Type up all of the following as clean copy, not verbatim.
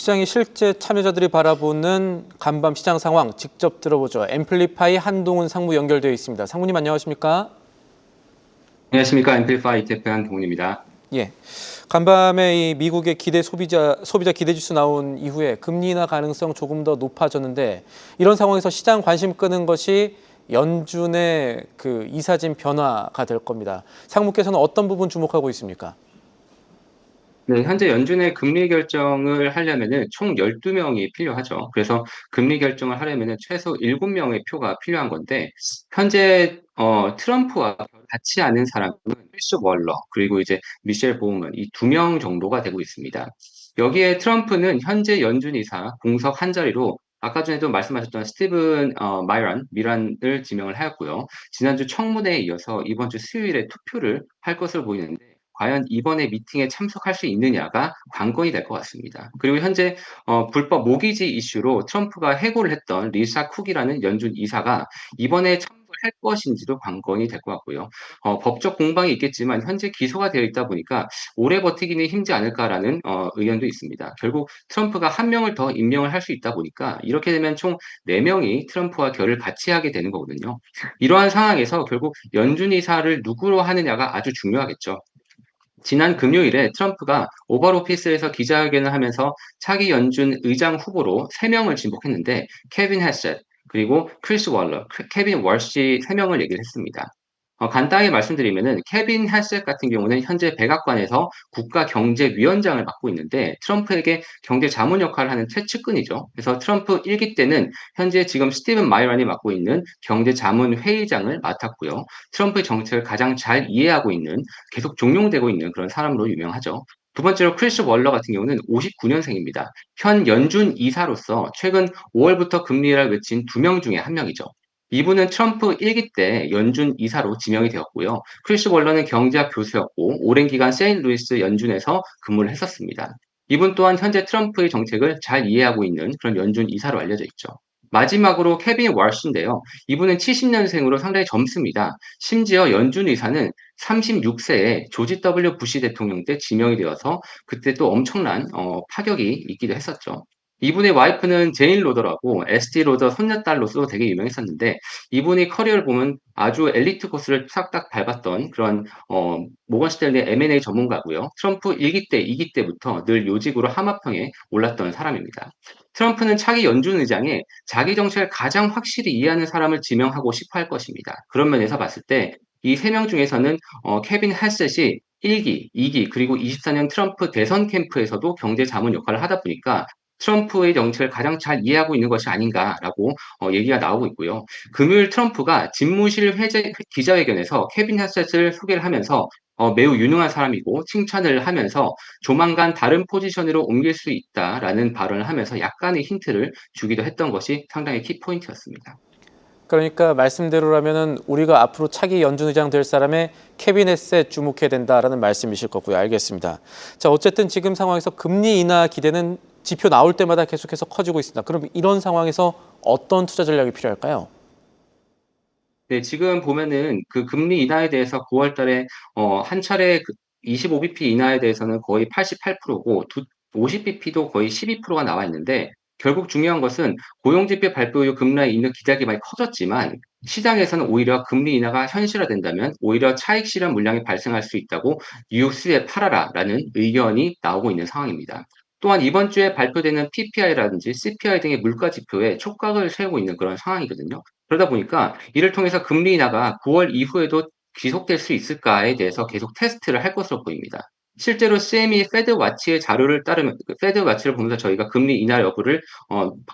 시장의 실제 참여자들이 바라보는 간밤 시장 상황 직접 들어보죠. 앰플리파이 한동훈 상무 연결되어 있습니다. 상무님 안녕하십니까? 안녕하십니까. 앰플리파이 대표 한동훈입니다. 예. 간밤에 이 미국의 소비자 기대지수 나온 이후에 금리 인하 가능성 조금 더 높아졌는데 이런 상황에서 시장 관심 끄는 것이 연준의 그 이사진 변화가 될 겁니다. 상무께서는 어떤 부분 주목하고 있습니까? 네, 현재 연준의 금리 결정을 하려면은 총 12명이 필요하죠. 그래서 금리 결정을 하려면은 최소 7명의 표가 필요한 건데, 현재, 트럼프와 같이 아는 사람은 크리스 월러, 그리고 이제 미셸 보우먼, 이 2명 정도가 되고 있습니다. 여기에 트럼프는 현재 연준 이사 공석 한 자리로 아까 전에도 말씀하셨던 스티븐 미란을 지명을 하였고요. 지난주 청문회에 이어서 이번 주 수요일에 투표를 할 것으로 보이는데 과연 이번에 미팅에 참석할 수 있느냐가 관건이 될 것 같습니다. 그리고 현재 불법 모기지 이슈로 트럼프가 해고를 했던 리사 쿡이라는 연준 이사가 이번에 참석할 것인지도 관건이 될 것 같고요. 법적 공방이 있겠지만 현재 기소가 되어 있다 보니까 오래 버티기는 힘지 않을까라는 의견도 있습니다. 결국 트럼프가 한 명을 더 임명을 할 수 있다 보니까 이렇게 되면 총 4명이 트럼프와 결을 같이 하게 되는 거거든요. 이러한 상황에서 결국 연준 이사를 누구로 하느냐가 아주 중요하겠죠. 지난 금요일에 트럼프가 오발 오피스에서 기자회견을 하면서 차기 연준 의장 후보로 3명을 지목했는데 케빈 헤셋, 그리고 크리스 월러, 케빈 월시 3명을 얘기를 했습니다. 간단하게 말씀드리면은 케빈 헤셋 같은 경우는 현재 백악관에서 국가경제위원장을 맡고 있는데 트럼프에게 경제자문 역할을 하는 최측근이죠. 그래서 트럼프 1기 때는 현재 지금 스티븐 마이런이 맡고 있는 경제자문회의장을 맡았고요. 트럼프의 정책을 가장 잘 이해하고 있는 계속 종용되고 있는 그런 사람으로 유명하죠. 두 번째로 크리스 월러 같은 경우는 59년생입니다. 현 연준 이사로서 최근 5월부터 금리를 외친 2명 중에 한 명이죠. 이분은 트럼프 1기 때 연준 이사로 지명이 되었고요. 크리스 월러는 경제학 교수였고 오랜 기간 세인트루이스 연준에서 근무를 했었습니다. 이분 또한 현재 트럼프의 정책을 잘 이해하고 있는 그런 연준 이사로 알려져 있죠. 마지막으로 케빈 월시인데요. 이분은 70년생으로 상당히 젊습니다. 심지어 연준 의사는 36세에 조지 W 부시 대통령 때 지명이 되어서 그때 또 엄청난 파격이 있기도 했었죠. 이분의 와이프는 제인 로더라고 에스티 로더 손녀딸로서 되게 유명했었는데 이분의 커리어를 보면 아주 엘리트 코스를 싹딱 밟았던 그런 모건 스탠리 M&A 전문가고요. 트럼프 1기 때, 2기 때부터 늘 요직으로 하마평에 올랐던 사람입니다. 트럼프는 차기 연준 의장에 자기 정책을 가장 확실히 이해하는 사람을 지명하고 싶어 할 것입니다. 그런 면에서 봤을 때 이 3명 중에서는 케빈 할셋이 1기, 2기, 그리고 24년 트럼프 대선 캠프에서도 경제 자문 역할을 하다 보니까 트럼프의 정책을 가장 잘 이해하고 있는 것이 아닌가라고 얘기가 나오고 있고요. 금요일 트럼프가 집무실 기자회견에서 케빈 핫셋을 소개를 하면서 매우 유능한 사람이고 칭찬을 하면서 조만간 다른 포지션으로 옮길 수 있다라는 발언을 하면서 약간의 힌트를 주기도 했던 것이 상당히 키포인트였습니다. 그러니까 말씀대로라면은 우리가 앞으로 차기 연준 의장 될 사람의 캐비넷에 주목해야 된다라는 말씀이실 거고요. 알겠습니다. 자, 어쨌든 지금 상황에서 금리 인하 기대는 지표 나올 때마다 계속해서 커지고 있습니다. 그럼 이런 상황에서 어떤 투자 전략이 필요할까요? 네, 지금 보면은 그 금리 인하에 대해서 9월 달에 한 차례 25bp 인하에 대해서는 거의 88%고 50bp도 거의 12%가 나와 있는데 결국 중요한 것은 고용지표 발표 이후 금리에 있는 기대가 많이 커졌지만 시장에서는 오히려 금리 인하가 현실화된다면 오히려 차익 실현 물량이 발생할 수 있다고 뉴스에 팔아라라는 의견이 나오고 있는 상황입니다. 또한 이번 주에 발표되는 PPI라든지 CPI 등의 물가 지표에 촉각을 세우고 있는 그런 상황이거든요. 그러다 보니까 이를 통해서 금리 인하가 9월 이후에도 지속될 수 있을까에 대해서 계속 테스트를 할 것으로 보입니다. 실제로 CME 페드 와치의 자료를 따르면 페드 와치를 보면서 저희가 금리 인하 여부를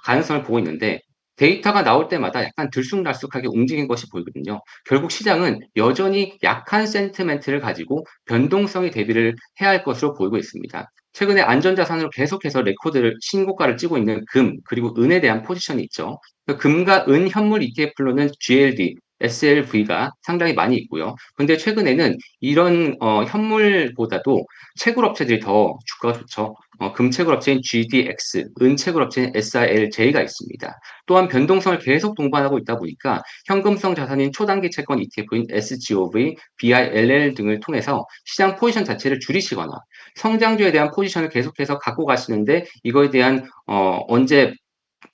가능성을 보고 있는데 데이터가 나올 때마다 약간 들쑥날쑥하게 움직인 것이 보이거든요. 결국 시장은 여전히 약한 센티멘트를 가지고 변동성에 대비를 해야 할 것으로 보이고 있습니다. 최근에 안전자산으로 계속해서 레코드를 신고가를 찍고 있는 금 그리고 은에 대한 포지션이 있죠. 금과 은 현물 ETF로는 GLD, SLV가 상당히 많이 있고요. 근데 최근에는 이런 현물보다도 채굴업체들이 더 주가가 좋죠. 금채굴업체인 GDX, 은채굴업체인 SILJ가 있습니다. 또한 변동성을 계속 동반하고 있다 보니까 현금성 자산인 초단기 채권 ETF인 SGOV, BILL 등을 통해서 시장 포지션 자체를 줄이시거나 성장주에 대한 포지션을 계속해서 갖고 가시는데 이거에 대한 언제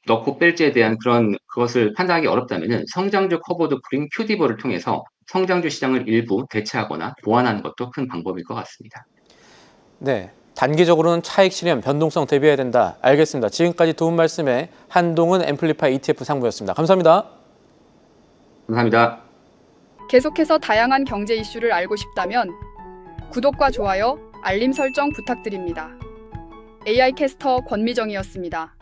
넣고 뺄지에 대한 그것을 판단하기 어렵다면은 성장주 커버드 쿨인 QDIV를 통해서 성장주 시장을 일부 대체하거나 보완하는 것도 큰 방법일 것 같습니다. 네, 단기적으로는 차익 실현, 변동성 대비해야 된다. 알겠습니다. 지금까지 도움 말씀에 한동훈 앰플리파이 ETF 상무였습니다. 감사합니다. 감사합니다. 계속해서 다양한 경제 이슈를 알고 싶다면 구독과 좋아요, 알림 설정 부탁드립니다. AI 캐스터 권미정이었습니다.